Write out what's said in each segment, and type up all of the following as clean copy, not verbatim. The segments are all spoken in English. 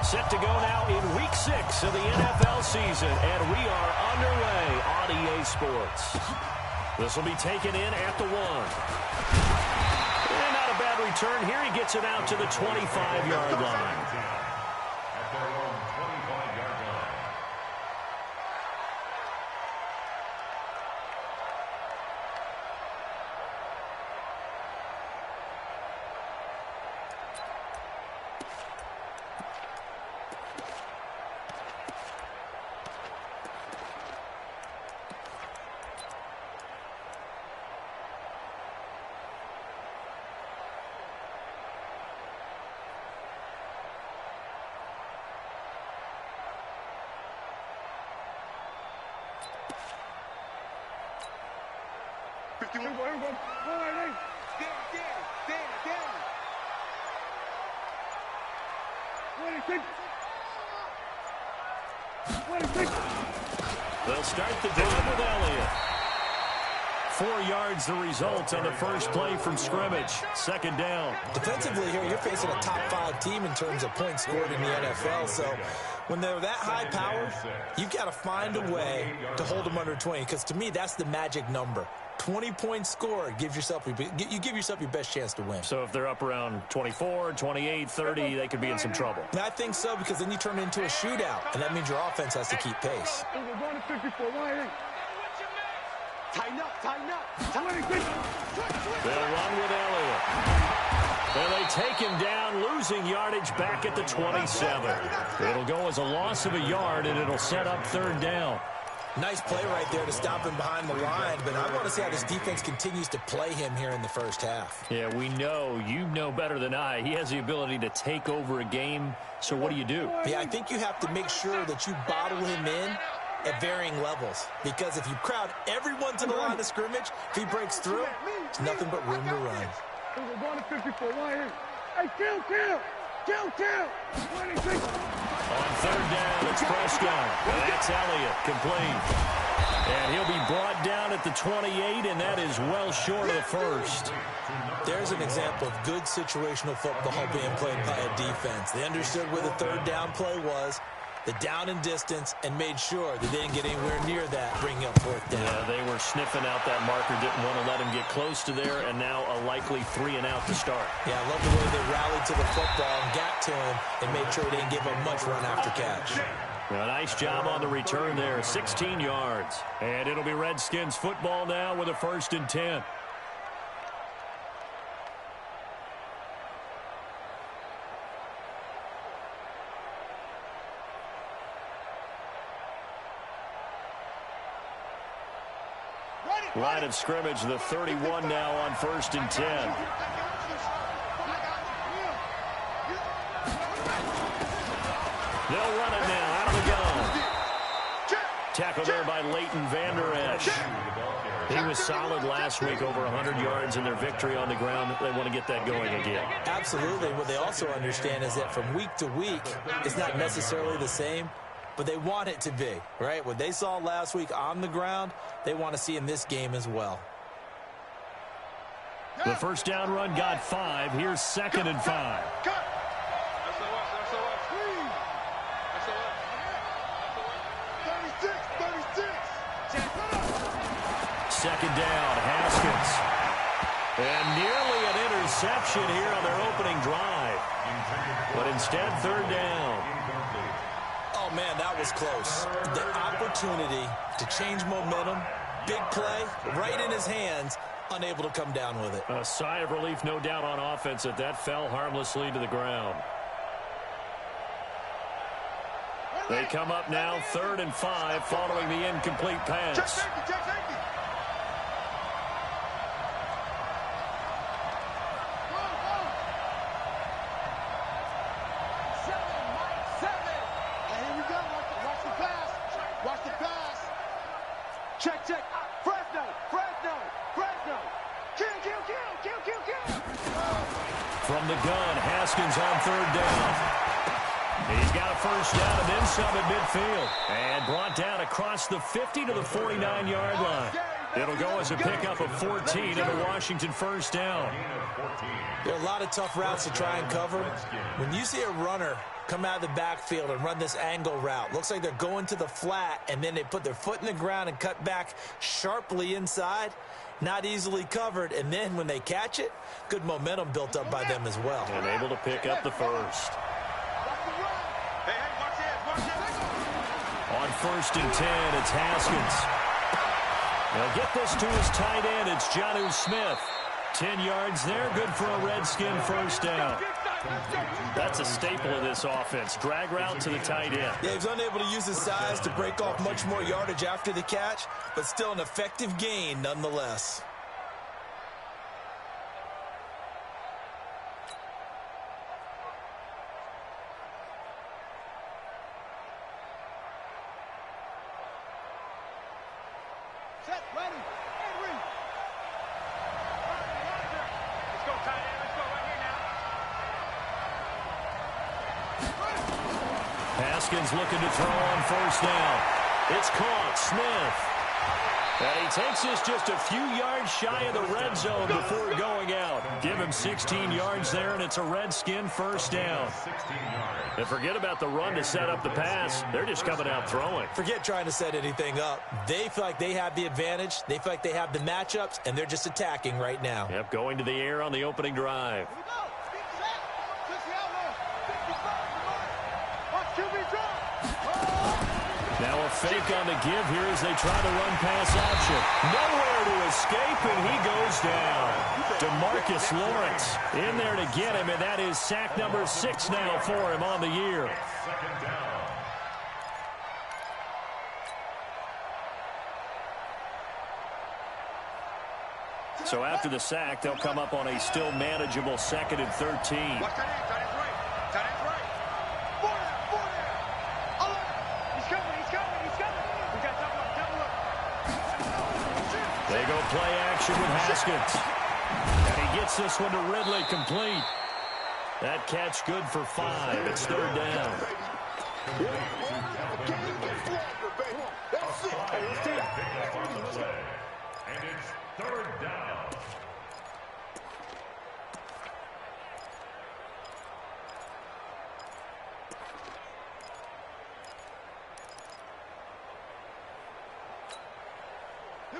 Set to go now in Week 6 of the NFL season, and we are underway on EA Sports. This will be taken in at the 1. And not a bad return here. He gets it out to the 25-yard line. At their own 25-yard line. They'll start the drive with Elliott. 4 yards the result on the first play from scrimmage. Second down. Defensively here, you're facing a top-5 team in terms of points scored in the NFL. So when they're that high power, you've got to find a way to hold them under 20. Because to me, that's the magic number. 20 points scored, you give yourself your best chance to win. So if they're up around 24, 28, 30, they could be in some trouble. And I think so, because then you turn it into a shootout, and that means your offense has to keep pace. Tighten up, tighten up. They'll run with Elliott. And they take him down, losing yardage back at the 27. It'll go as a loss of a yard, and it'll set up third down. Nice play right there to stop him behind the line, but I want to see how this defense continues to play him here in the first half. Yeah, we know. You know better than I. He has the ability to take over a game, so what do you do? Yeah, I think you have to make sure that you bottle him in at varying levels, because if you crowd everyone to the line of scrimmage, if he breaks through, it's nothing but room to run. On third down, it's Prescott. That's Elliott, complete. And he'll be brought down at the 28, and that is well short of the first. There's an example of good situational football being played by a defense. They understood where the third down play was, the down and distance, and made sure that they didn't get anywhere near that, bringing up fourth down. Yeah, they were sniffing out that marker, didn't want to let him get close to there, and now a likely 3 and out to start. Yeah, I love the way they rallied to the football and got to him and made sure they didn't give him much run after catch. A nice job on the return there, 16 yards. And it'll be Redskins football now with a 1st and 10. Line of scrimmage, the 31 now on 1st and 10. They'll run it now out of the gun. Tackle there by Leighton Vander Esch. He was solid last week, over 100 yards in their victory on the ground. They want to get that going again. Absolutely. What they also understand is that from week to week, it's not necessarily the same, but they want it to be, right? What they saw last week on the ground, they want to see in this game as well. The first down run got 5. Here's 2nd and 5. Second down, Haskins. And nearly an interception here on their opening drive. But instead, third down. Oh, man, that was close. The opportunity to change momentum, big play, right in his hands, unable to come down with it. A sigh of relief, no doubt, on offense that fell harmlessly to the ground. They come up now, 3rd and 5, following the incomplete pass. Check. Fresno. Kill. From the gun, Haskins on 3rd down. He's got a first down and then some at midfield. And brought down across the 50 to the 49-yard line. It'll go as a pickup of 14 and a Washington first down. There are a lot of tough routes to try and cover. When you see a runner come out of the backfield and run this angle route, looks like they're going to the flat, and then they put their foot in the ground and cut back sharply inside. Not easily covered, and then when they catch it, good momentum built up by them as well. And able to pick up the first. On 1st and 10, it's Haskins. They'll get this to his tight end. It's Jonnu Smith. 10 yards there, good for a Redskin first down. That's a staple of this offense. Drag route to the tight end. Yeah, he's unable to use his size to break off much more yardage after the catch, but still an effective gain nonetheless. Set, ready, and read. Let's go, tight end. Let's go right here now. Haskins looking to throw on first down. It's caught. Smith. And he takes this just a few yards shy of the red zone before going out. Give him 16 yards there, and it's a Redskin first down. And forget about the run to set up the pass. They're just coming out throwing. Forget trying to set anything up. They feel like they have the advantage. They feel like they have the matchups, and they're just attacking right now. Yep, going to the air on the opening drive. Here we go. Big set. Switch the outlaw. Watch QB drop. Now a fake on the give here as they try to run pass option. Nowhere to escape, and he goes down. DeMarcus Lawrence in there to get him, and that is sack number 6 now for him on the year. So after the sack, they'll come up on a still manageable 2nd and 13. Watch tight end. Tight end's right. Tight end's right. Four there. All right. He's coming. He's coming. He's coming. We got double up. Double up. They go play action with Haskins. And he gets this one to Ridley, complete. That catch good for 5. It's 3rd down. And it's 3rd down.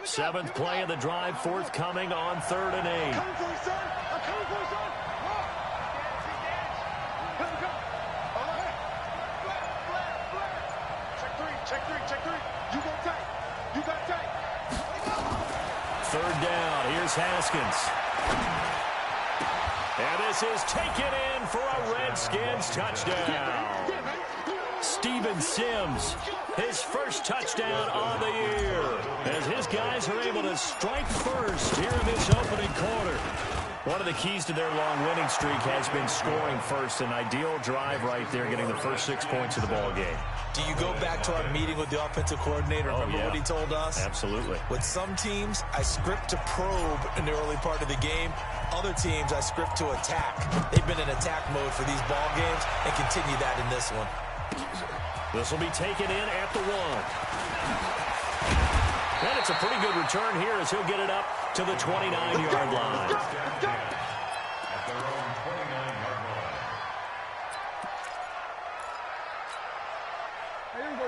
Seventh play of the drive, forthcoming on 3rd and 8. Coming for you, son. I'm coming for you, son. Here we go. All right. Flare. Check three. You go tight. You got tight. 3rd down. Here's Haskins. And this is taken in for a Redskins touchdown. Steven Sims, his first touchdown on the year, as his guys are able to strike first here in this opening quarter. One of the keys to their long winning streak has been scoring first. An ideal drive right there, getting the first 6 points of the ball game. Do you go back to our meeting with the offensive coordinator? Remember what he told us? Absolutely. With some teams, I script to probe in the early part of the game. Other teams, I script to attack. They've been in attack mode for these ball games and continue that in this one. This will be taken in at the 1. And it's a pretty good return here as he'll get it up to the 29-yard line. At their own 29-yard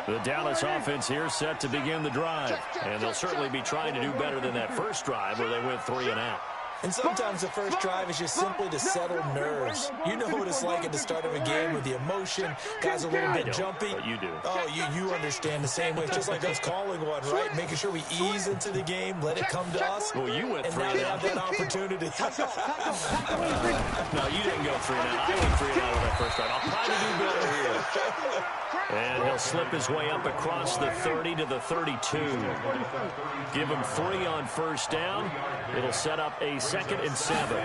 line. The Dallas offense here set to begin the drive. And they'll certainly be trying to do better than that first drive where they went 3 and out. And sometimes the first drive is just simply to settle nerves. You know what it's like at the start of a game with the emotion. Guys are a little bit jumpy. But you do. Oh, you understand the same way. It's just like us calling one, right? Making sure we ease into the game, let it come to us. Well, you went and 3 now and they out. have that opportunity. No, you didn't go 3 and out. I went 3 and out on that first drive. I'll try to do better here. And he'll slip his way up across the 30 to the 32. Give him 3 on first down. It'll set up a 2nd and 7. On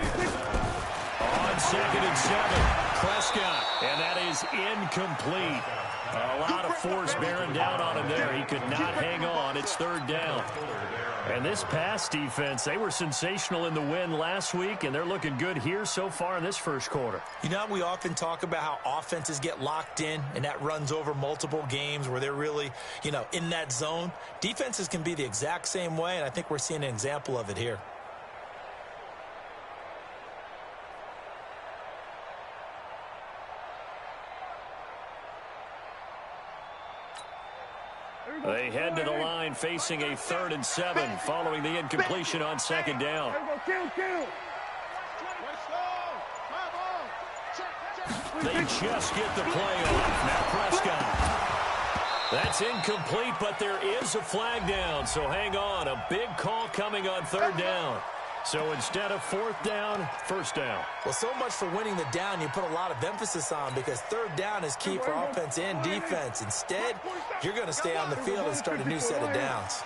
2nd and 7, Prescott, and that is incomplete. A lot of force bearing down on him there. He could not hang on. It's third down. And this pass defense, they were sensational in the win last week, and they're looking good here so far in this first quarter. You know, we often talk about how offenses get locked in, and that runs over multiple games where they're really, in that zone. Defenses can be the exact same way, and I think we're seeing an example of it here. They head to the line facing a 3rd and 7 following the incompletion on second down. They just get the play off. Now Prescott. That's incomplete, but there is a flag down, so hang on. A big call coming on 3rd down. So instead of 4th down, 1st down. Well, so much for winning the down you put a lot of emphasis on, because 3rd down is key for offense and defense. Instead, you're going to stay on the field and start a new set of downs.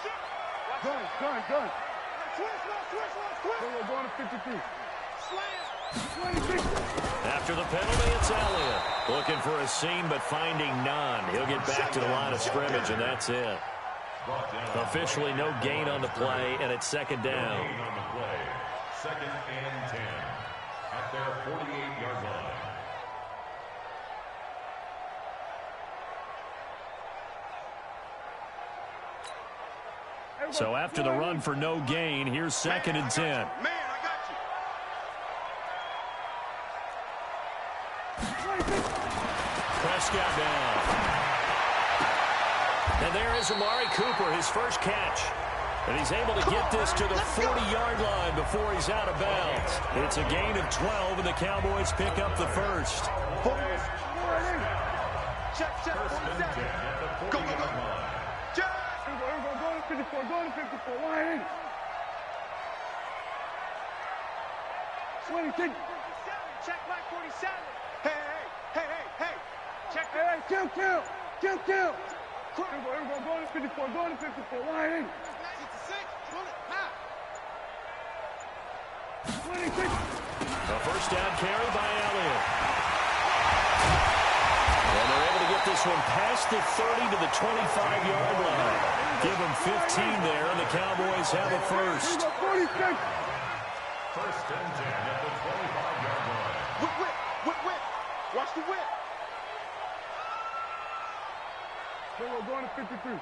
After the penalty, it's Elliott. Looking for a seam, but finding none. He'll get back to the line of scrimmage, and that's it. Officially no gain on the play, and it's 2nd down. 2nd and 10 at their 48-yard line. So after the run for no gain, here's 2nd and 10. Man, I got you. Prescott down. And there is Amari Cooper, his first catch. And he's able to get this to the 40-yard line before he's out of bounds. It's a gain of 12, and the Cowboys pick up the first. Check. Go. Check. Go to 54. Go to 54. Line in. 26. Check line 47. Hey. Check. Hey, kill. Go to 54. Go to 54. Line in. 26. A first down carry by Elliott. And they're able to get this one past the 30 to the 25-yard line. Give them 15 there, and the Cowboys have a first. 46. 1st and 10 at the 25-yard line. Whip. Watch the whip. We're going to 53.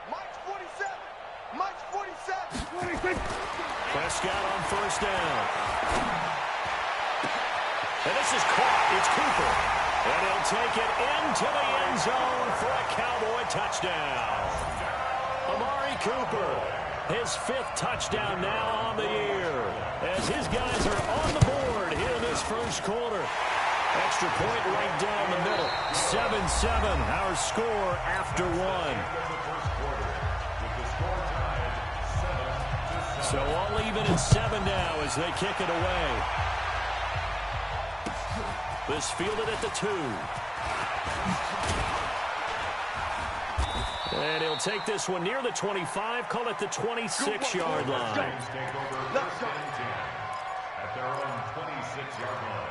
Mike's 47. 26. Prescott on first down. And this is caught. It's Cooper. And he'll take it into the end zone for a Cowboy touchdown. Amari Cooper, his 5th touchdown now on the year, as his guys are on the board here in this first quarter. Extra point right down the middle. 7-7, our score after 1. So all even at 7 now as they kick it away. This fielded at the 2. And he'll take this one near the 25, call it the 26-yard line. Take over 1st and 10 at their own 26-yard line.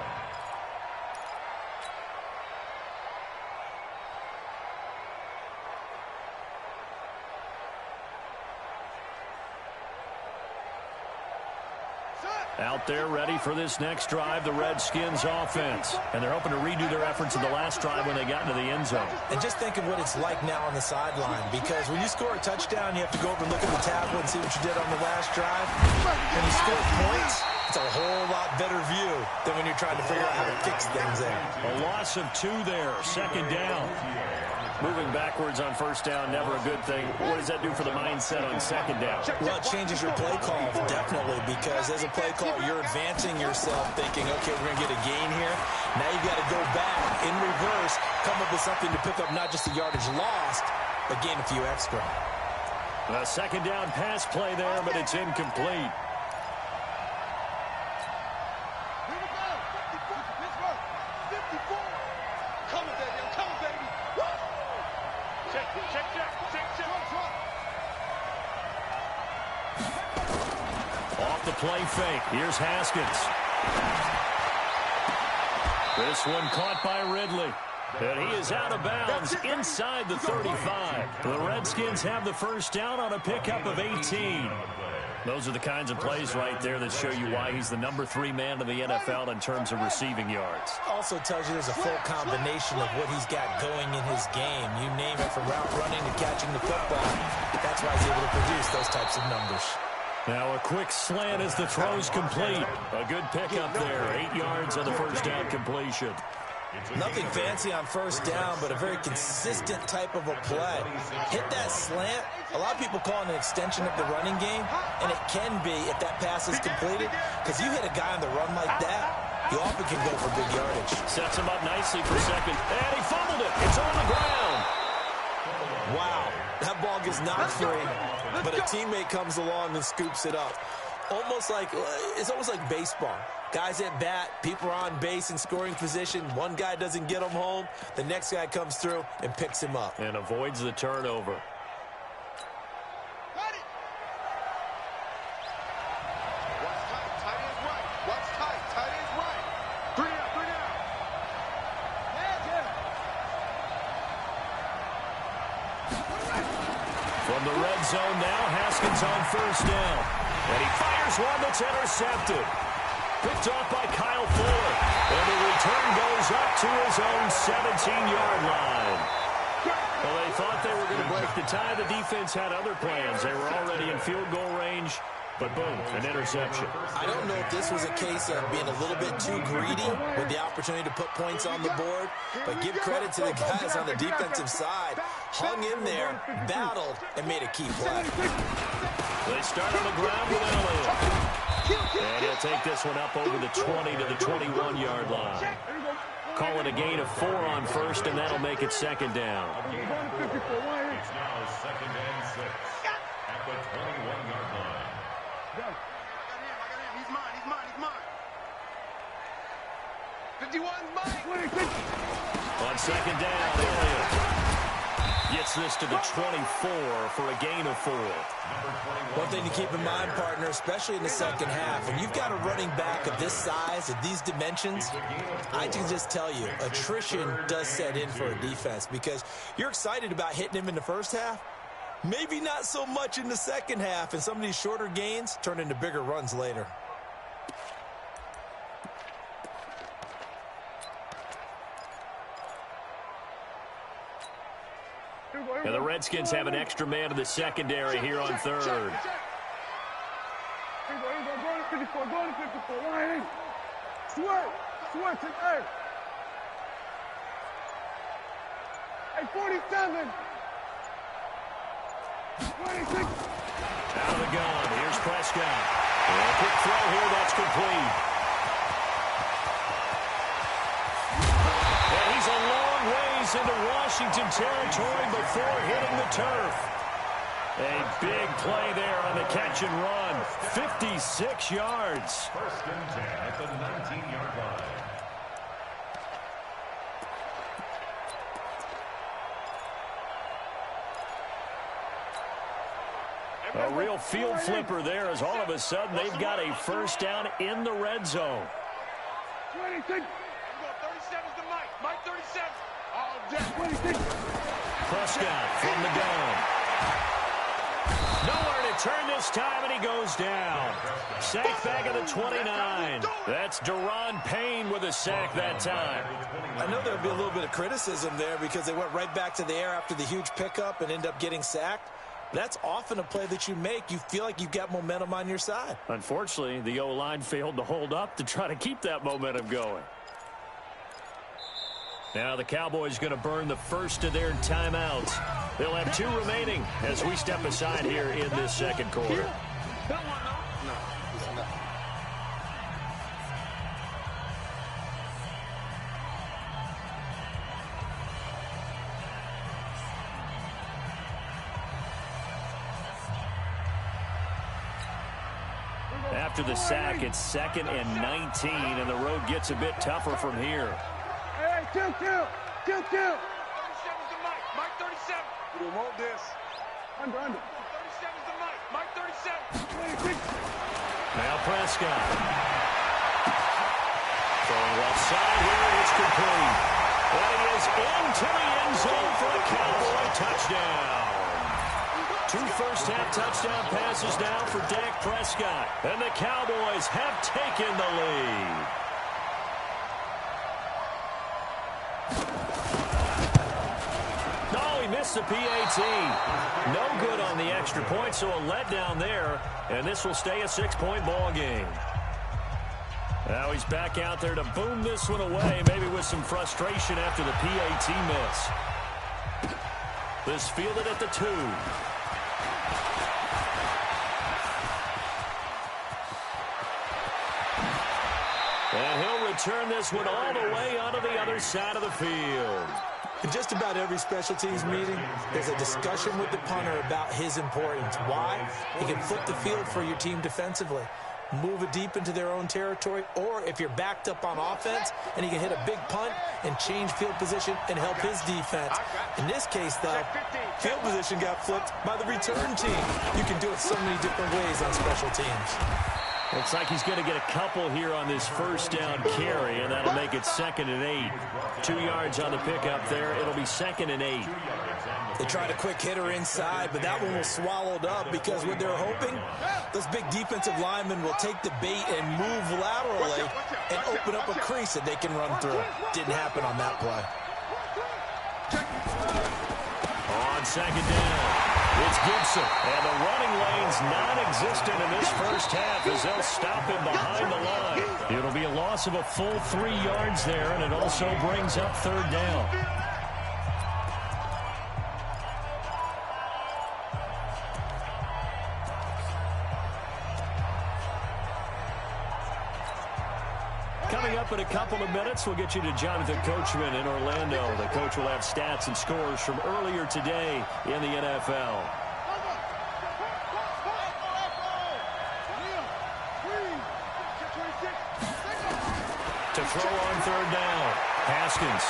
Out there ready for this next drive, the Redskins offense. And they're hoping to redo their efforts in the last drive when they got into the end zone. And just think of what it's like now on the sideline, because when you score a touchdown, you have to go over and look at the tablet and see what you did on the last drive. When you score points, it's a whole lot better view than when you're trying to figure out how to fix things there. A loss of 2 there, 2nd down. Moving backwards on first down, never a good thing. What does that do for the mindset on 2nd down? Well, it changes your play call, definitely, because as a play call, you're advancing yourself thinking, okay, we're going to get a gain here. Now you've got to go back in reverse, come up with something to pick up not just the yardage lost, but gain a few extra. A 2nd down pass play there, but it's incomplete. play fake. Here's Haskins. This one caught by Ridley. And he is out of bounds inside the 35. The Redskins have the first down on a pickup of 18. Those are the kinds of plays right there that show you why he's the #3 man in the NFL in terms of receiving yards. Also tells you there's a full combination of what he's got going in his game. You name it, from route running to catching the football. That's why he's able to produce those types of numbers. Now a quick slant as the throw's complete. A good pickup there. 8 yards on the first down completion. Nothing fancy on first down, but a very consistent type of a play. Hit that slant. A lot of people call it an extension of the running game, and it can be if that pass is completed, because you hit a guy on the run like that, you often can go for big yardage. Sets him up nicely for second, and he fumbled it. It's on the ground. Wow, that ball gets knocked free, but a teammate comes along and scoops it up. It's almost like baseball. Guys at bat, people are on base in scoring position. One guy doesn't get him home. The next guy comes through and picks him up. And avoids the turnover. Got it. Watch tight. Tight ends right. Watch tight. Tight ends right. 3 down. 3 down. From the red zone now, Haskins on first down. And he fires one that's intercepted. Picked off by Kyle Fuller. And the return goes up to his own 17-yard line. Well, they thought they were going to break the tie. The defense had other plans. They were already in field goal range. But boom, an interception. I don't know if this was a case of being a little bit too greedy with the opportunity to put points on the board, but give credit to the guys on the defensive side. Hung in there, battled, and made a key play. They start on the ground with Elliott. And he'll take this one up over the 20 to the 21-yard line. Call it a gain of 4 on first, and that'll make it second down. It's now 2nd and 6 at the 21-yard line. I got him. He's mine. 51's mine. On second down, Elliott gets this to the 24 for a gain of 4. One thing to keep in mind, partner, especially in the second half, when you've got a running back of this size, of these dimensions, I can just tell you, attrition does set in for a defense, because you're excited about hitting him in the first half, maybe not so much in the second half, and some of these shorter gains turn into bigger runs later. And the Redskins have an extra man in the secondary here on third. Go to 54, line in. Swerve, hey. Hey, 47. 26. Out of the gun, here's Prescott. And a quick throw here, that's complete. And he's a long ways into Washington territory before hitting the turf. A big play there on the catch and run. 56 yards. 1st and 10 at the 19-yard line. A real field flipper there, as all of a sudden they've got a first down in the red zone. 26. 37's the Mike. Mike 37. Oh, Jeff. 26. Prescott from the gun. Nowhere to turn this time, and he goes down. Sack back at the 29. That's Daron Payne with a sack that time. I know there'll be a little bit of criticism there because they went right back to the air after the huge pickup and end up getting sacked. That's often a play that you make. You feel like you've got momentum on your side. Unfortunately, the O-line failed to hold up to try to keep that momentum going. Now the Cowboys going to burn the first of their timeouts. They'll have 2 remaining as we step aside here in this second quarter. After the sack, it's 2nd and 19, and the road gets a bit tougher from here. Hey, kill. 37's the Mike. Mike 37. We don't want this. Under. 37's the Mike. Mike 37. 26. Now Prescott. Throwing left side here, it's complete. And he is into the end zone for a Cowboy touchdown. 2 first-half touchdown passes now for Dak Prescott. And the Cowboys have taken the lead. No, he missed the PAT. No good on the extra point, so a letdown there. And this will stay a 6-point ball game. Now he's back out there to boom this one away, maybe with some frustration after the PAT miss. This fielded at the 2. And he'll return this one all the way onto the other side of the field. In just about every special teams meeting, there's a discussion with the punter about his importance. Why? He can flip the field for your team defensively, move it deep into their own territory, or if you're backed up on offense, and he can hit a big punt and change field position and help his defense. In this case, though, field position got flipped by the return team. You can do it so many different ways on special teams. Looks like he's going to get a couple here on this first down carry, and that'll make it 2nd and 8. 2 yards on the pickup there. It'll be 2nd and 8. They tried a quick hitter inside, but that one was swallowed up because what they're hoping, those big defensive linemen will take the bait and move laterally and open up a crease that they can run through. Didn't happen on that play. On 2nd down. It's Gibson, and the running lane's non-existent in this first half as they'll stop him behind the line. It'll be a loss of a full 3 yards there, and it also brings up 3rd down. Coming up in a couple of minutes, we'll get you to Jonathan Coachman in Orlando. The coach will have stats and scores from earlier today in the NFL. To throw on 3rd down, Haskins.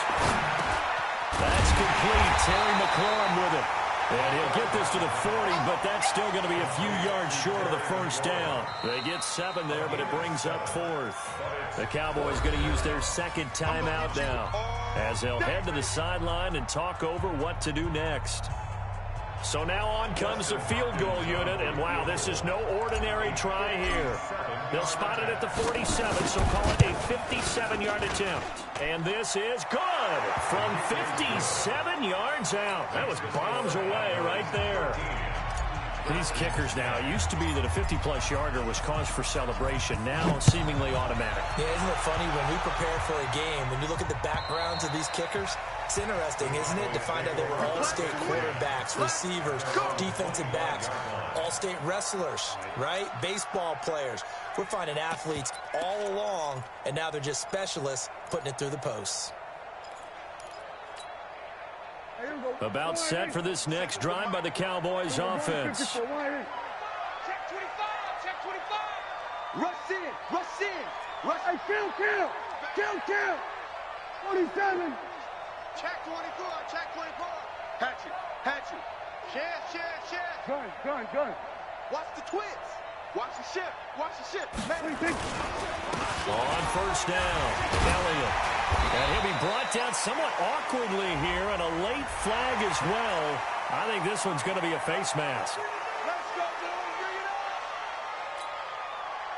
That's complete. Terry McLaurin with it. And he'll get this to the 40, but that's still going to be a few yards short of the first down. They get 7 there, but it brings up 4th. The Cowboys going to use their 2nd timeout now as they'll head to the sideline and talk over what to do next. So now on comes the field goal unit, and wow, this is no ordinary try here. They'll spot it at the 47, so call it a 57-yard attempt. And this is good from 57 yards out. That was bombs away right there. These kickers now, it used to be that a 50-plus yarder was cause for celebration. Now seemingly automatic. Yeah, isn't it funny when we prepare for a game, when you look at the backgrounds of these kickers, it's interesting, isn't it, to find out they were all-state quarterbacks, receivers, defensive backs, all-state wrestlers, right? Baseball players. We're finding athletes all along, and now they're just specialists putting it through the posts. About set for this next drive by the Cowboys offense. Check 25, check 25. Rush in, rush in. Rush. Hey, kill. 47. Check 24, check 24. Hatchet. Share. Gun. Watch the twins. Watch the ship. On first down, Elliott. And he'll be brought down somewhat awkwardly here, and a late flag as well. I think this one's going to be a face mask. Let's go,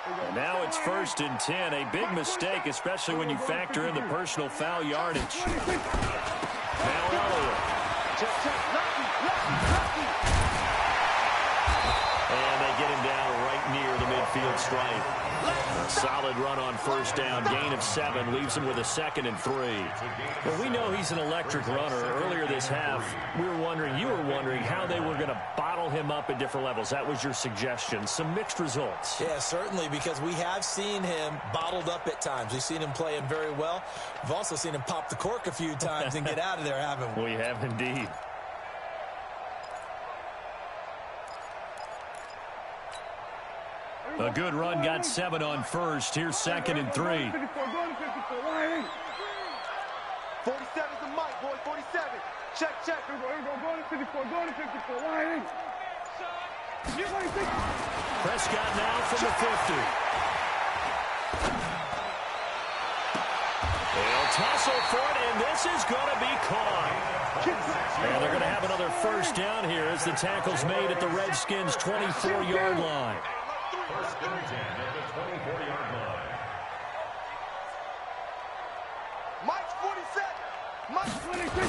boys. And now it's 1st and 10. A big mistake, especially when you factor in the personal foul yardage. Now Elliott. Check. And they get him down right near the midfield stripe. A solid run on first down. Gain of 7 leaves him with a 2nd and 3. Well, we know he's an electric runner. Earlier this half, you were wondering how they were going to bottle him up at different levels. That was your suggestion. Some mixed results. Yeah, certainly, because we have seen him bottled up at times. We've seen him playing very well. We've also seen him pop the cork a few times and get out of there, haven't we? We have indeed. A good run, got 7 on first. Here's 2nd and 3. 47's the mic, boy. 47. Check. Go to 54. Prescott now from the 50. They'll tussle for it, and this is going to be caught. And they're going to have another first down here as the tackle's made at the Redskins' 24-yard line. First and 10 at the 24-yard line. Mike's 47. Mike's 26.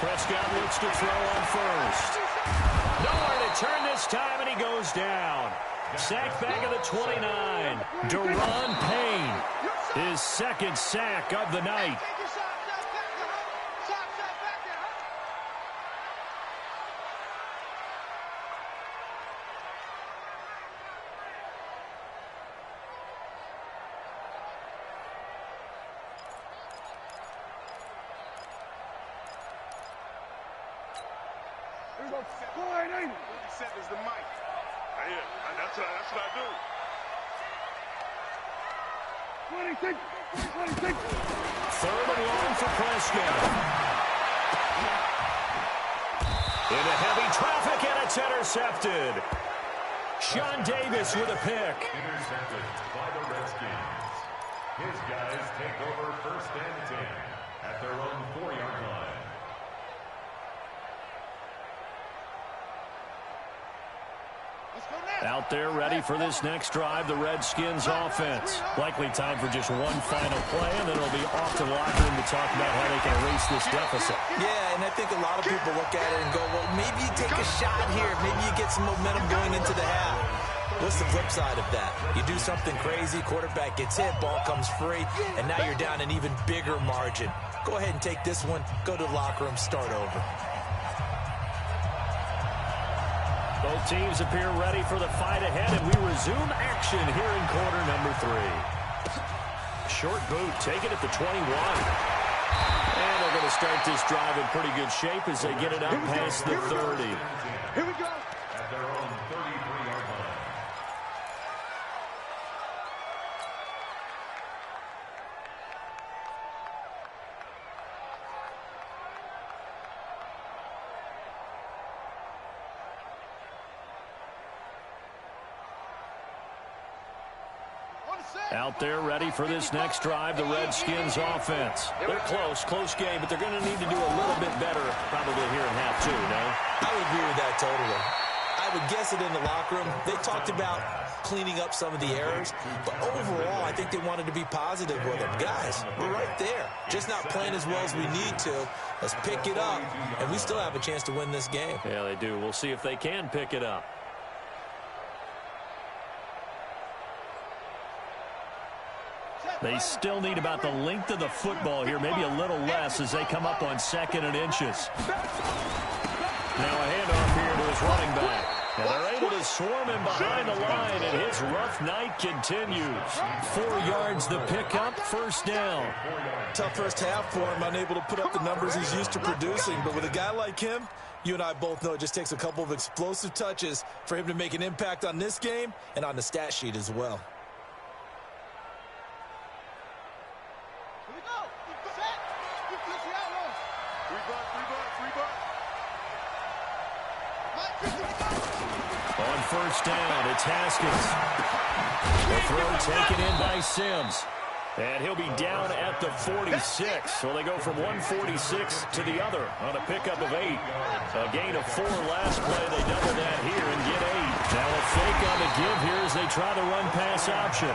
Prescott looks to throw on first. Nowhere to turn this time, and he goes down. Sacked back at the 29. Deron Payne, his second sack of the night. Is the mic. That's what I do. 26. Third and long for Prescott. Into heavy traffic, and it's intercepted. Sean Davis with a pick. Intercepted by the Redskins. His guys take over first and 10 at their own 4-yard line. Out there ready for this next drive, the Redskins offense. Likely time for just one final play, and then it'll be off to the locker room to talk about how they can erase this deficit. Yeah, and I think a lot of people look at it and go, well, maybe you take a shot here. Maybe you get some momentum going into the half. What's the flip side of that? You do something crazy, quarterback gets hit, ball comes free, and now you're down an even bigger margin. Go ahead and take this one, go to the locker room, start over. Both teams appear ready for the fight ahead, and we resume action here in quarter number 3. Short boot, take it at the 21. And they're going to start this drive in pretty good shape as they get it up past the 30. Here we go. At their own 33-yard line. Out there ready for this next drive, the Redskins offense. They're close game, but they're going to need to do a little bit better probably here in half 2, no? I would agree with that totally. I would guess it in the locker room. They talked about cleaning up some of the errors, but overall, I think they wanted to be positive with them. Guys, we're right there. Just not playing as well as we need to. Let's pick it up, and we still have a chance to win this game. Yeah, they do. We'll see if they can pick it up. They still need about the length of the football here, maybe a little less as they come up on 2nd and inches. Now a handoff here to his running back. And they're able to swarm him behind the line, and his rough night continues. 4 yards the pickup, first down. Tough first half for him, unable to put up the numbers he's used to producing. But with a guy like him, you and I both know it just takes a couple of explosive touches for him to make an impact on this game and on the stat sheet as well. On first down, it's Haskins. The throw taken in by Sims. And he'll be down at the 46. So they go from 146 to the other on a pickup of 8. A gain of 4 last play. They double that here and get 8. Now a fake on the give here as they try the run-pass option.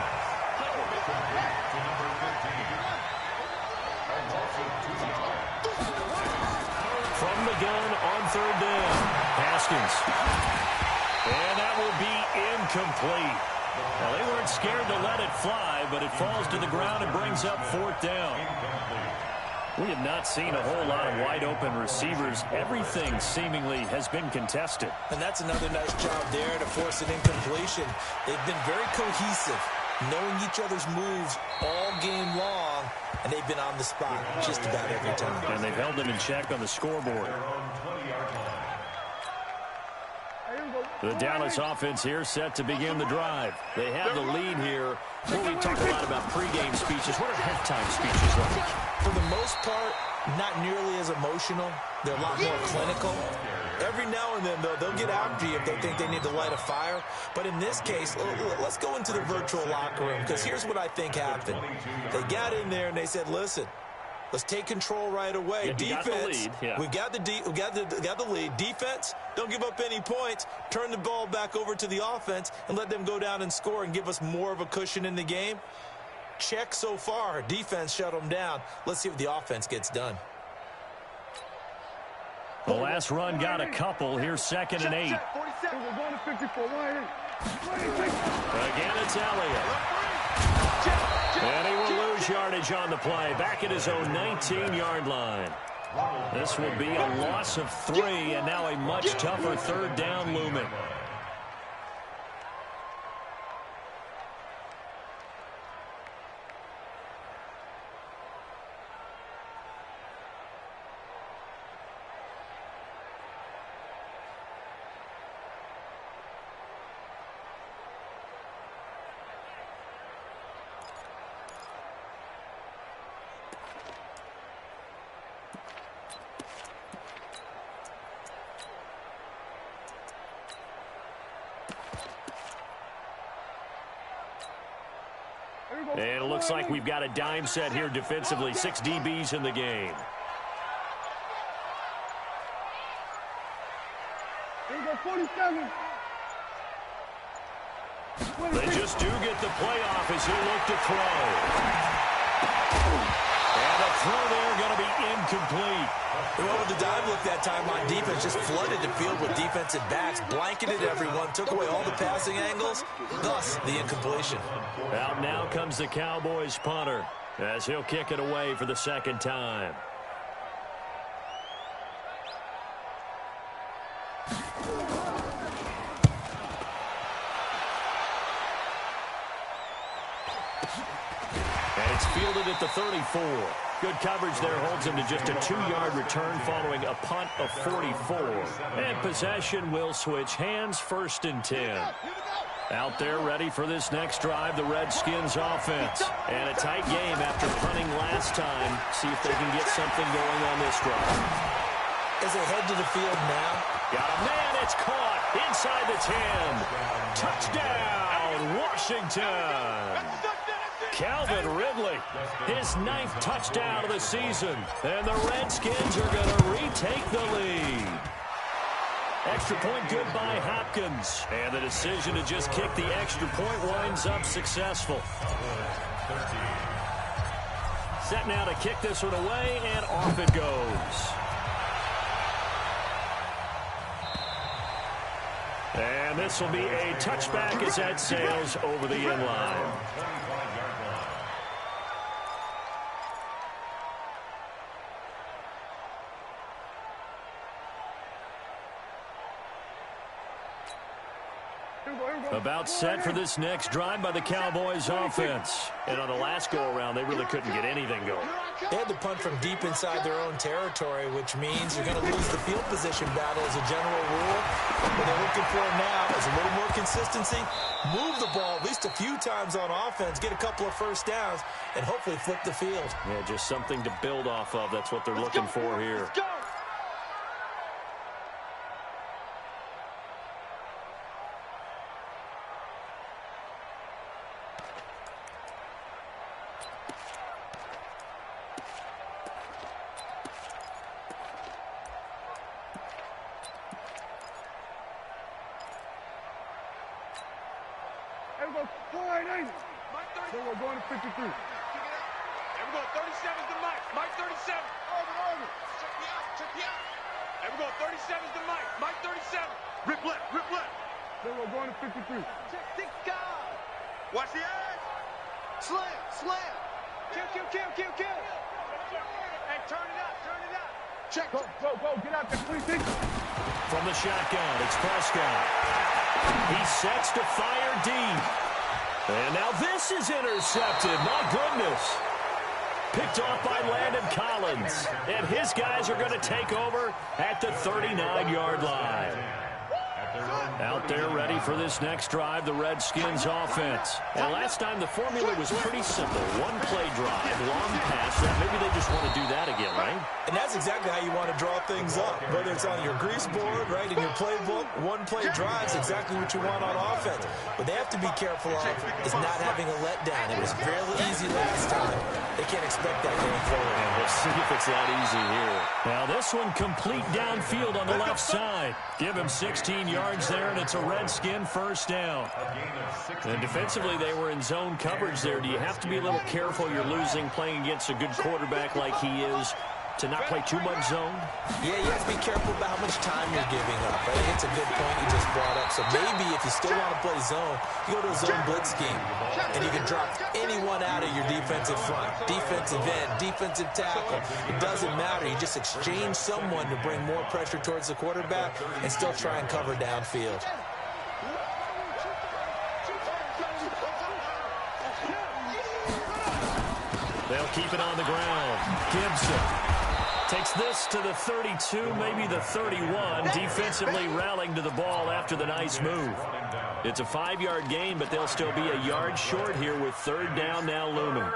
From the gun on third down, Haskins. And that will be incomplete. Well, they weren't scared to let it fly, but it falls to the ground and brings up 4th down. We have not seen a whole lot of wide-open receivers. Everything seemingly has been contested. And that's another nice job there to force an incompletion. They've been very cohesive, knowing each other's moves all game long, and they've been on the spot just about every time. And they've held them in check on the scoreboard. The Dallas offense here set to begin the drive. They have the lead here. Well, we talk a lot about pregame speeches. What are halftime speeches like? For the most part, not nearly as emotional. They're a lot more clinical. Every now and then, though, they'll get after you if they think they need to light a fire. But in this case, let's go into the virtual locker room, because here's what I think happened. They got in there and they said, listen, let's take control right away. Yeah, Defense, we got the lead. Defense, don't give up any points. Turn the ball back over to the offense and let them go down and score and give us more of a cushion in the game. Check so far. Defense shut them down. Let's see what the offense gets done. The last run got a couple. Here's 2nd and 8. We're going to 54. Again, it's Elliott. And he will lose yardage on the play. Back at his own 19-yard line. This will be a loss of 3, and now a much tougher 3rd down looming. And it looks like we've got a dime set here defensively. 6 DBs in the game. Here we go, 47. They just do get the playoff as he looked to throw. And the throw there going to be incomplete. Well, with the dive look that time on defense, just flooded the field with defensive backs, blanketed everyone, took away all the passing angles, thus the incompletion. Out now comes the Cowboys punter as he'll kick it away for the 2nd time. And it's fielded at the 34. Good coverage there holds him to just a 2-yard return following a punt of 44. And possession will switch hands, 1st and 10. Out there ready for this next drive, the Redskins offense. And a tight game after punting last time. See if they can get something going on this drive. As they head to the field now. Got a man, it's caught inside the 10. Touchdown, Washington. Calvin Ridley, his 9th touchdown of the season. And the Redskins are going to retake the lead. Extra point good by Hopkins. And the decision to just kick the extra point winds up successful. Set now to kick this one away, and off it goes. And this will be a touchback as that sails over the end line. About set for this next drive by the Cowboys offense. And on the last go-around, they really couldn't get anything going. They had to punt from deep inside their own territory, which means you're going to lose the field position battle as a general rule. What they're looking for now is a little more consistency, move the ball at least a few times on offense, get a couple of 1st downs, and hopefully flip the field. Yeah, just something to build off of. That's what they're looking for here. Let's go. Here we go, 480. So we're going to 53. Here we go, 37's the Mike. Mike 37. Over. Check me out. Here we go, 37's the Mike. Mike 37. Rip left. So we're going to 53. Check the guy. Watch the eyes. Slam. Kill. Hey, turn it up. Check. Go. Get out there, 26. From the shotgun, it's Prescott. He sets to fire deep. And now this is intercepted. My goodness. Picked off by Landon Collins. And his guys are going to take over at the 39-yard line. Out there ready for this next drive, the Redskins offense. And last time the formula was pretty simple. One play drive, long pass. Maybe they just want to do that again, right? And that's exactly how you want to draw things up. Whether it's on your grease board, right, in your playbook, one play drive is exactly what you want on offense. What they have to be careful of is not having a letdown. It was fairly easy last time. They can't expect that going forward. And we'll see if it's that easy here. Now this one complete downfield on the left side. Give him 16 yards there, and it's a Redskin first down. And defensively, they were in zone coverage there. Do you have to be a little careful? You're losing playing against a good quarterback like he is, to not play too much zone? Yeah, you have to be careful about how much time you're giving up. I think it's a good point you just brought up. So maybe if you still want to play zone, you go to a zone blitz scheme, and you can drop anyone out of your defensive front, defensive end, defensive tackle. It doesn't matter. You just exchange someone to bring more pressure towards the quarterback and still try and cover downfield. They'll keep it on the ground. Gibson takes this to the 32, maybe the 31. Defensively rallying to the ball after the nice move. It's a 5-yard gain, but they'll still be a yard short here with third down now looming.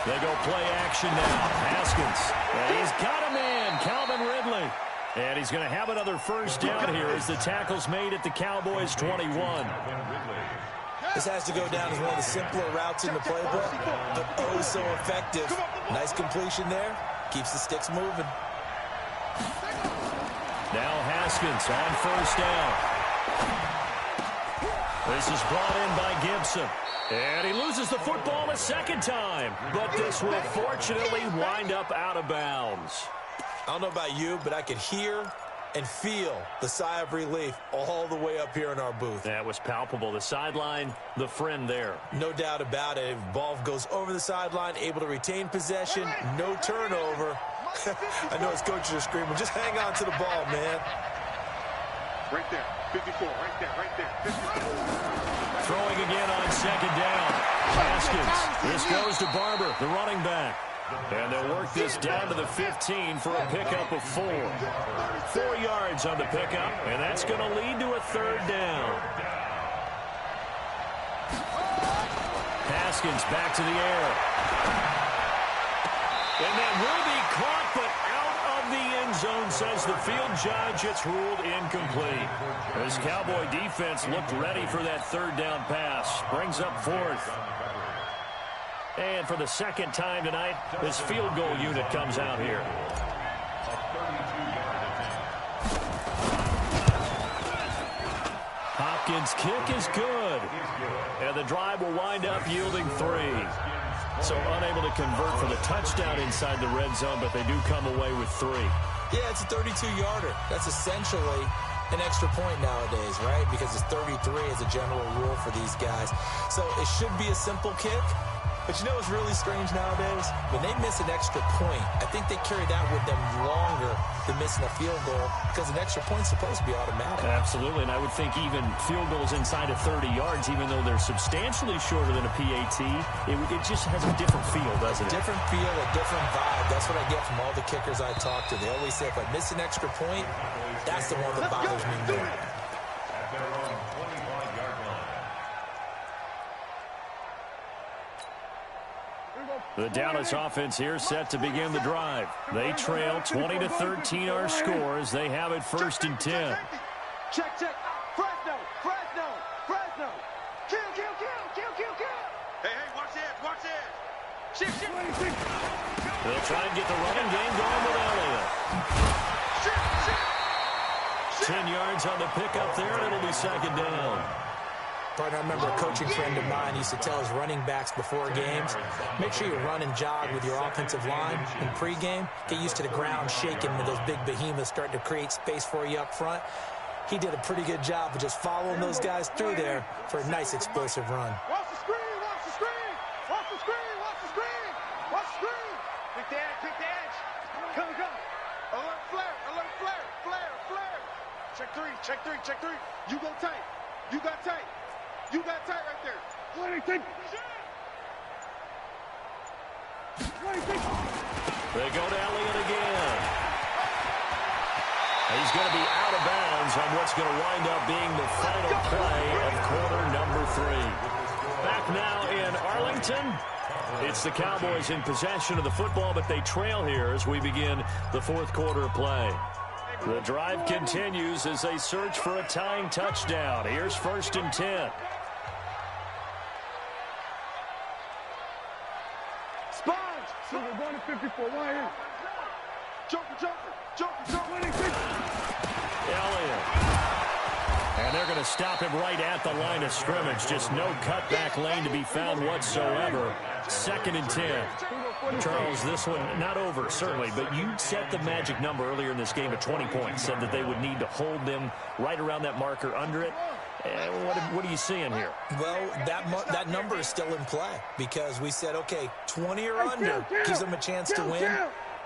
They go play action now. Haskins. And he's got a man, Calvin Ridley. And he's going to have another first down here as the tackle's made at the Cowboys' 21. This has to go down as one of the simpler routes in the playbook, but oh so effective. Nice completion there. Keeps the sticks moving. Now Haskins on first down. This is brought in by Gibson. And he loses the football a second time. But this will fortunately wind up out of bounds. I don't know about you, but I could hear and feel the sigh of relief all the way up here in our booth. That was palpable. The sideline, the friend there. No doubt about it. Ball goes over the sideline, able to retain possession, no turnover. I know his coaches are screaming, just hang on to the ball, man. Right there, 54, right there, 54. Throwing again on second down. Haskins. This goes to Barber, the running back. And they'll work this down to the 15 for a pickup of 4. 4 yards on the pickup, and that's going to lead to a third down. Haskins back to the air. And that will be caught, but out of the end zone, says the field judge. It's ruled incomplete. This Cowboy defense looked ready for that third down pass. Brings up 4th. And for the second time tonight, this field goal unit comes out here. Hopkins' kick is good. And the drive will wind up yielding 3. So unable to convert for the touchdown inside the red zone, but they do come away with 3. Yeah, it's a 32-yarder. That's essentially an extra point nowadays, right? Because it's 33 as a general rule for these guys. So it should be a simple kick. But you know what's really strange nowadays? When they miss an extra point, I think they carry that with them longer than missing a field goal because an extra point's supposed to be automatic. Absolutely, and I would think even field goals inside of 30 yards, even though they're substantially shorter than a PAT, it just has a different feel, doesn't it? A different feel, a different vibe. That's what I get from all the kickers I talk to. They always say if I miss an extra point, that's the one that bothers me more. At their own 25-yard line. The Dallas offense here set to begin the drive. They trail 20-13 our score as they have it 1st and 10. Check. Fresno. Kill. Hey, watch this. Shift. They'll try and get the running game going with Elliott. 10 yards on the pickup there, and it'll be second down. Partner, I remember a coaching friend of mine used to tell his running backs before games, make sure you run and jog with your offensive line in pregame. Get used to the ground shaking when those big behemoths start to create space for you up front. he did a pretty good job of just following those guys through there for a nice explosive run. Watch the screen, watch the screen, watch the screen, watch the screen, watch the screen. Pick the edge, pick the edge. Come. Alert flare, flare. Check three. You go tight. You got tight right there. 26. They go to Elliott again. He's going to be out of bounds on what's going to wind up being the final play of quarter number 3. Back now in Arlington. It's the Cowboys in possession of the football, but they trail here as we begin the fourth quarter of play. The drive continues as they search for a tying touchdown. Here's 1st and 10. Sponge. So we're going to 54. Right here. Jumper. Elliott. And they're going to stop him right at the line of scrimmage. Just no cutback lane to be found whatsoever. 2nd and 10. Charles, this one not over, certainly, but you set the magic number earlier in this game at 20 points. Said that they would need to hold them right around that marker under it. What are you seeing here? Well, that number is still in play because we said, okay, 20 or under gives them a chance to win.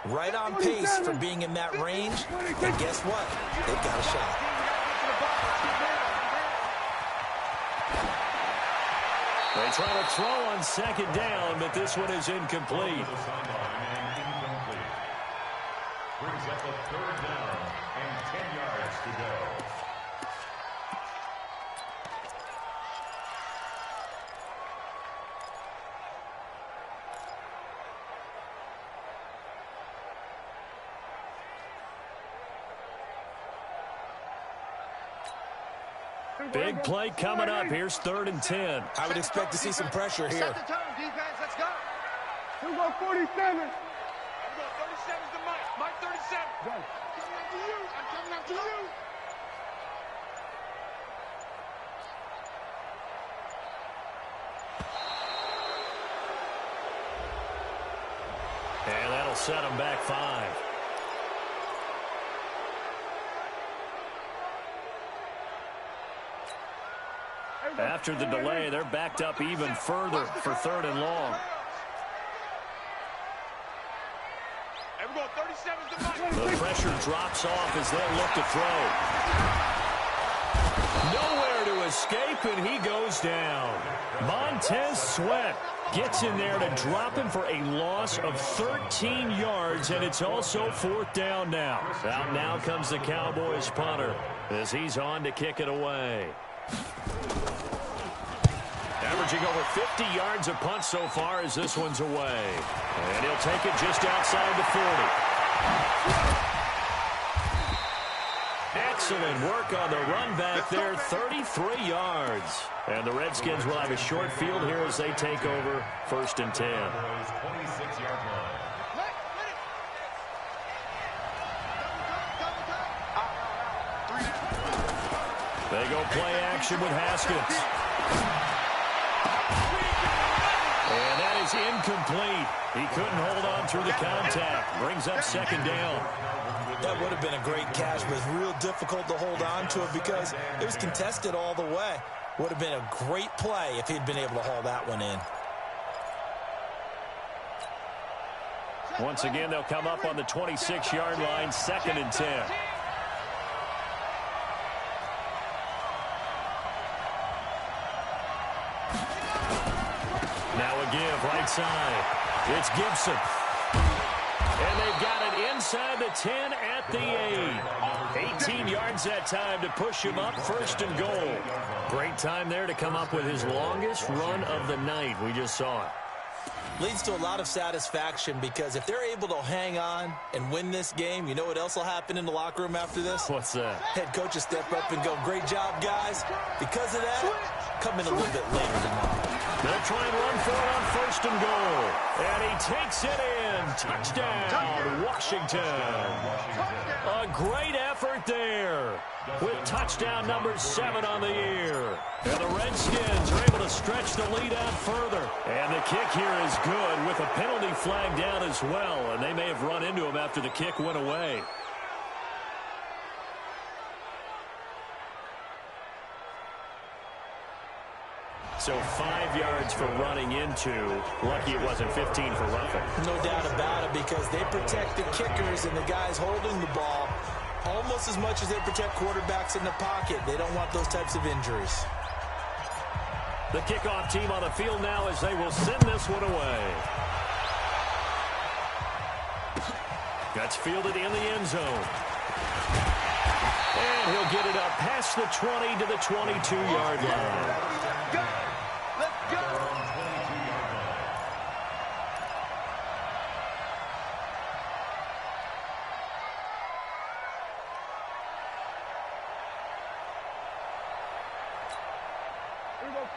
Right on pace for being in that range. And guess what? They've got a shot. They try to throw on 2nd down, but this one is incomplete. Brings up a 3rd down and 10 yards to go. Big play coming up. Here's 3rd and 10. I would expect to see some pressure here. Set the tone, defense. Let's go. We go 47. 37's the Mike. Mike 37. I'm coming after you. And that'll set them back 5. After the delay, they're backed up even further for 3rd and long. Everyone, 37's the Mike. The pressure drops off as they look to throw. Nowhere to escape, and he goes down. Montez Sweat gets in there to drop him for a loss of 13 yards, and it's also 4th down now. Out now comes the Cowboys punter as he's on to kick it away. Averaging over 50 yards a punt so far as this one's away. And he'll take it just outside the 40. Excellent work on the run back there, 33 yards. And the Redskins will have a short field here as they take over 1st and 10. 26-yard line. They go play action with Haskins. And that is incomplete. He couldn't hold on through the contact. Brings up 2nd down. That would have been a great catch, but it's real difficult to hold on to it because it was contested all the way. Would have been a great play if he'd been able to haul that one in. Once again, they'll come up on the 26-yard line, 2nd and 10. Now a give right side. It's Gibson. And they've got it inside the 10 at the 8. 18 yards that time to push him up 1st and goal. Great time there to come up with his longest run of the night. We just saw it. Leads to a lot of satisfaction because if they're able to hang on and win this game, you know what else will happen in the locker room after this? What's that? Head coach will step up and go, great job, guys. Because of that, come in a little bit later tomorrow. They'll try and run for it on 1st and goal. And he takes it in. Touchdown, Washington. A great effort there with touchdown number 7 on the year. And the Redskins are able to stretch the lead out further. And the kick here is good with a penalty flag down as well. And they may have run into him after the kick went away. So 5 yards for running into. Lucky it wasn't 15 for roughing. No doubt about it, because they protect the kickers and the guys holding the ball almost as much as they protect quarterbacks in the pocket. They don't want those types of injuries. The kickoff team on the field now as they will send this one away. That's fielded in the end zone. And he'll get it up past the 20 to the 22-yard line. Let's go.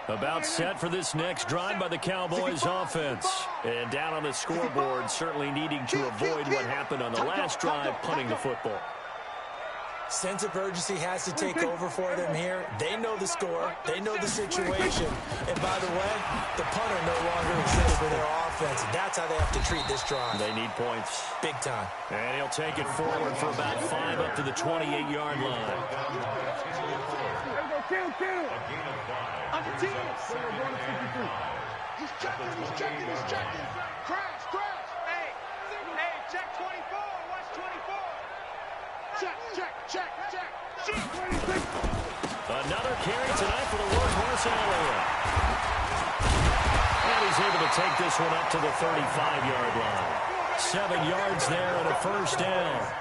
About set for this next drive by the Cowboys offense. And down on the scoreboard, certainly needing to avoid what happened on the last drive, punting the football. Sense of urgency has to take over for them here. They know the score. They know the situation. And by the way, the punter no longer exists for their offense. That's how they have to treat this drive. They need points. Big time. And he'll take it forward for about 5 up to the 28-yard line. Kill. On the team. He's checking. Crash. Hey, check 24. Watch 24. Check. Another carry tonight for the Workhorse Elliott. And he's able to take this one up to the 35-yard line. 7 yards there and a first down.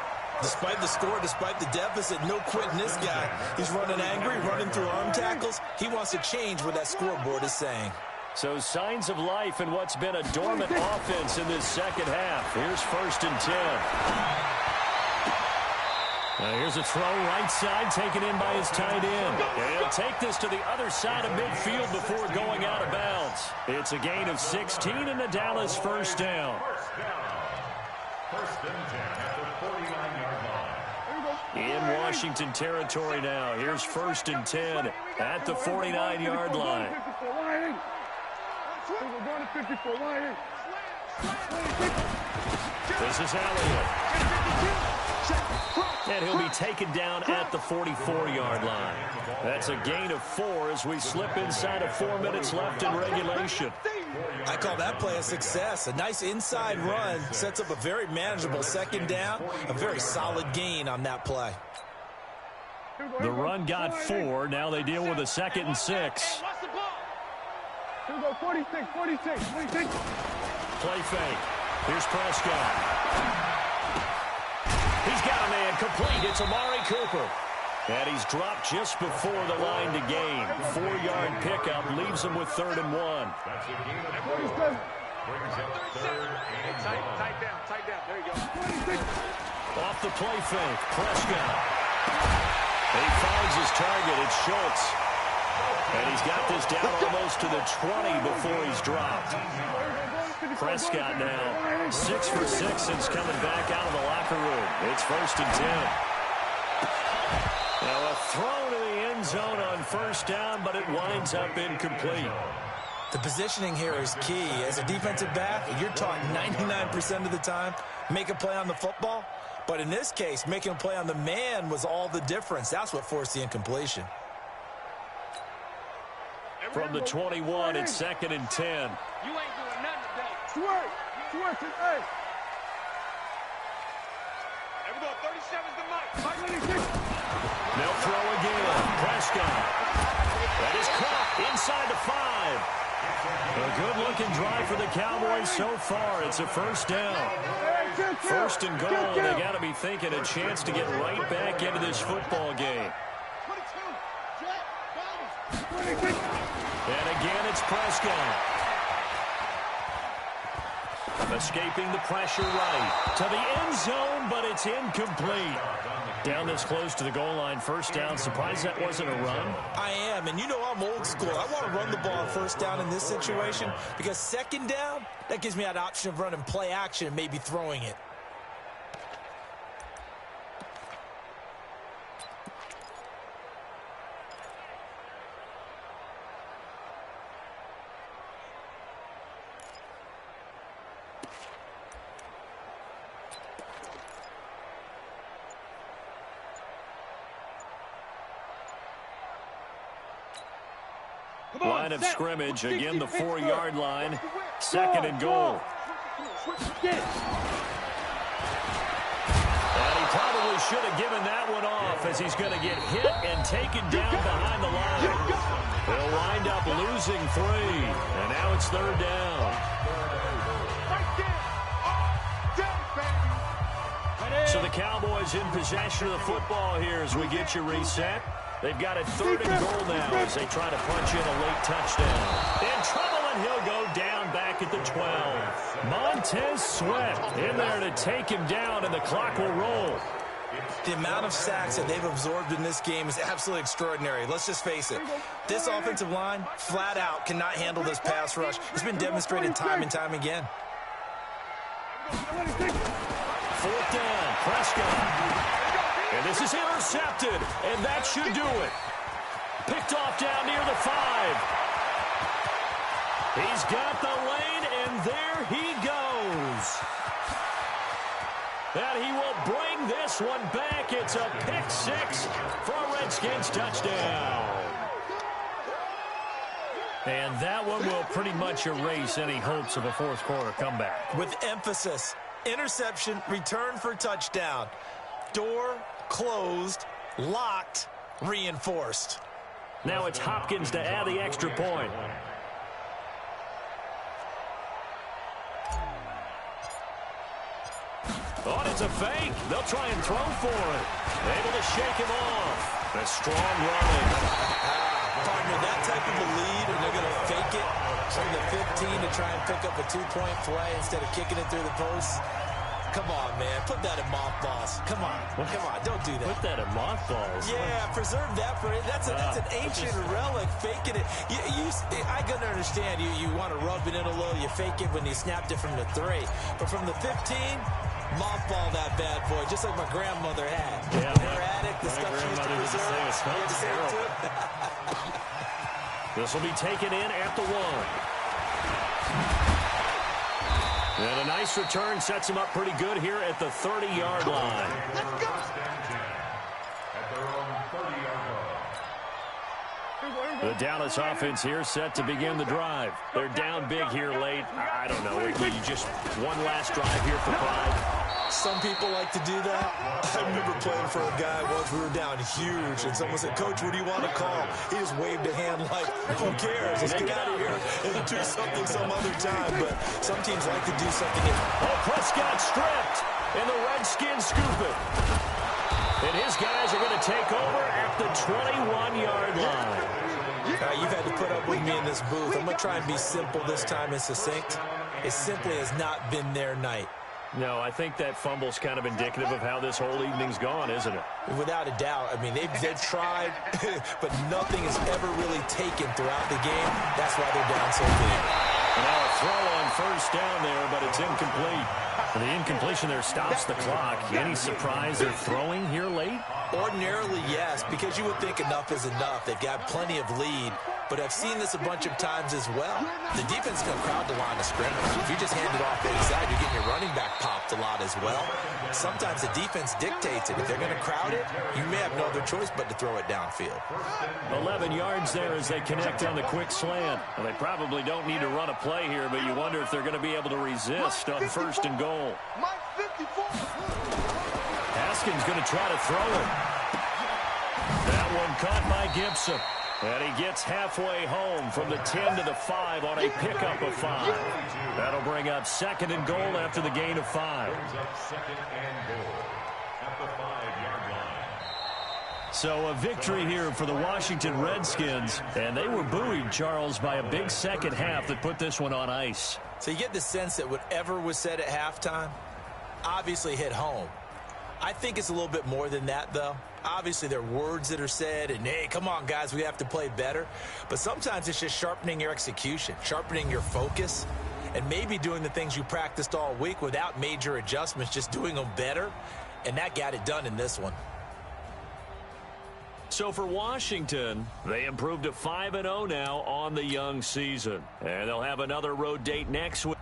Despite the score, despite the deficit, no quitting this guy. He's running angry, running through arm tackles. He wants to change what that scoreboard is saying. So signs of life in what's been a dormant offense in this second half. Here's 1st and 10. Now here's a throw right side taken in by his tight end. And he'll take this to the other side of midfield before going out of bounds. It's a gain of 16 and a Dallas first down. First and 10 at the 49-yard line. In Washington territory now. Here's 1st and 10 at the 49-yard line. This is Elliott. And he'll be taken down at the 44-yard line. That's a gain of 4 as we slip inside of 4 minutes left in regulation. I call that play a success. A nice inside run sets up a very manageable second down. A very solid gain on that play. The run got 4. Now they deal with a 2nd and 6. Here we go, 46. Play fake. Here's Prescott. He's got a man complete. It's Amari Cooper. And he's dropped just before the line to gain. 4-yard pickup leaves him with 3rd and 1. That's a gain of 4. Brings up 3rd and 1. Tight down. There you go. Off the play fake. Prescott. He finds his target. It's Schultz. And he's got this down almost to the 20 before he's dropped. Prescott now 6 for 6 since coming back out of the locker room. It's 1st and 10. Now a throw to the end zone on 1st down, but it winds up incomplete. The positioning here is key. As a defensive back, you're taught 99% of the time, make a play on the football. But in this case, making a play on the man was all the difference. That's what forced the incompletion. From the 21, it's 2nd and 10. You ain't doing nothing today. Switch, hey. There we go. 37's the mic. They'll throw again. Prescott. That is caught inside the 5. A good-looking drive for the Cowboys so far. It's a 1st down. 1st and goal, and they got to be thinking a chance to get right back into this football game. And again, it's Prescott. Escaping the pressure right to the end zone, but it's incomplete. Down this close to the goal line, 1st down. Surprised that wasn't a run? I am, and you know I'm old school. I want to run the ball on 1st down in this situation because 2nd down, that gives me that option of running play action and maybe throwing it. Line of scrimmage, again the 4-yard line. Second and goal. And he probably should have given that one off as he's going to get hit and taken down behind the line. They'll wind up losing 3, and now it's third down. So the Cowboys in possession of the football here as we get you reset. They've got a third and goal now as they try to punch in a late touchdown. In trouble, and he'll go down back at the 12. Montez Sweat in there to take him down, and the clock will roll. The amount of sacks that they've absorbed in this game is absolutely extraordinary. Let's just face it. This offensive line, flat out, cannot handle this pass rush. It's been demonstrated time and time again. Fourth down, Prescott. And this is intercepted, and that should do it. Picked off down near the 5. He's got the lane, and there he goes. And he will bring this one back. It's a pick 6 for a Redskins touchdown. And that one will pretty much erase any hopes of a fourth quarter comeback. With emphasis, interception, return for touchdown. Door closed, locked, reinforced. Now it's Hopkins to add the extra point. Oh, it's a fake. They'll try and throw for it. Able to shake him off. A strong running. Partner, that type of a lead, and they're going to fake it from the 15 to try and pick up a 2-point play instead of kicking it through the post. Come on, man. Put that in mothballs. Come on. Come on. Don't do that. Put that in mothballs. Yeah, preserve that for it. That's an ancient relic. Faking it. I can understand. You want to rub it in a little. You fake it when you snapped it from the 3. But from the 15, mothball that bad boy, just like my grandmother had. Yeah, her attic, the stuff she used to preserve. It smells terrible. This will be taken in at the 1. And a nice return sets him up pretty good here at the 30-yard line. Let's go. At their own 30-yard line. The Dallas offense here set to begin the drive. They're down big here late. I don't know. You just one last drive here for pride. Some people like to do that. I remember playing for a guy once. We were down huge, and someone said, "Coach, what do you want to call?" He just waved a hand like, "Who cares? Let's get out of here and do something some other time." But some teams like to do something. Oh, Prescott stripped, and the Redskins scoop it. And his guys are going to take over at the 21-yard line. You've had to put up with me in this booth. I'm going to try and be simple this time and succinct. It simply has not been their night. No, I think that fumble's kind of indicative of how this whole evening's gone, isn't it? Without a doubt. I mean, they've tried, but nothing is ever really taken throughout the game. That's why they're down so big. Now a throw on first down there, but it's incomplete. And the incompletion there stops the clock. Any surprise they're throwing here late? Ordinarily, yes, because you would think enough is enough. They've got plenty of lead, but I've seen this a bunch of times as well. The defense is going to crowd the line of scrimmage. If you just hand it off inside, you're getting your running back popped a lot as well. Sometimes the defense dictates it. If they're going to crowd it, you may have no other choice but to throw it downfield. 11 yards there as they connect on the quick slant. Well, they probably don't need to run a play here, but you wonder if they're going to be able to resist on first and goal. Haskins going to try to throw it. That one caught by Gibson. And he gets halfway home from the 10 to the 5 on a pickup of 5. That'll bring up second and goal after the gain of 5. Second and goal at the 5-yard line. So a victory here for the Washington Redskins. And they were buoyed, Charles, by a big second half that put this one on ice. So you get the sense that whatever was said at halftime obviously hit home. I think it's a little bit more than that, though. Obviously, there are words that are said, and, hey, come on, guys, we have to play better. But sometimes it's just sharpening your execution, sharpening your focus, and maybe doing the things you practiced all week without major adjustments, just doing them better. And that got it done in this one. So for Washington, they improved to 5-0 now on the young season. And they'll have another road date next week.